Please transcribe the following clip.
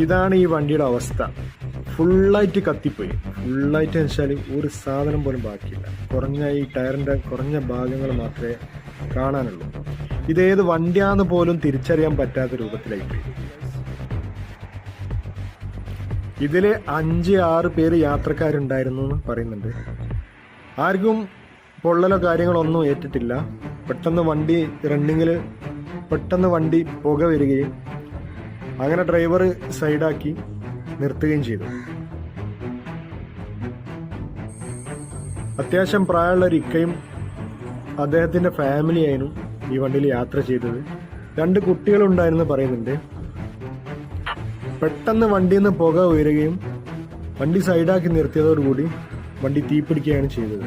ഇതാണ് ഈ വണ്ടിയുടെ അവസ്ഥ. ഫുള്ളായിട്ട് കത്തിപ്പോയി. ഫുള്ളായിട്ട് വെച്ചാൽ ഒരു സാധനം പോലും ബാക്കിയില്ല. കുറഞ്ഞ ഈ ടയറിൻ്റെ കുറഞ്ഞ ഭാഗങ്ങൾ മാത്രമേ കാണാനുള്ളൂ. ഇതേത് വണ്ടിയാന്ന് പോലും തിരിച്ചറിയാൻ പറ്റാത്ത രൂപത്തിലായിപ്പോയി. ഇതിൽ 5-6 പേര് യാത്രക്കാരുണ്ടായിരുന്നു എന്ന് പറയുന്നുണ്ട്. ആർക്കും പൊള്ളലോ കാര്യങ്ങളോ ഒന്നും ഏറ്റിട്ടില്ല. പെട്ടെന്ന് വണ്ടി റണ്ണിങ്ങിൽ പെട്ടെന്ന് വണ്ടി പുക വരികയും അങ്ങനെ ഡ്രൈവർ സൈഡാക്കി നിർത്തുകയും ചെയ്തു. അത്യാവശ്യം പ്രായമുള്ള ഒരു ഇക്കയും അദ്ദേഹത്തിൻ്റെ ഫാമിലിയായിരുന്നു ഈ വണ്ടിയിൽ യാത്ര ചെയ്തത്. 2 കുട്ടികളുണ്ടായിരുന്നു പറയുന്നുണ്ട്. പെട്ടെന്ന് വണ്ടിയിൽ നിന്ന് പുക ഉയരുകയും വണ്ടി സൈഡാക്കി നിർത്തിയതോടുകൂടി വണ്ടി തീപിടിക്കുകയാണ് ചെയ്തത്.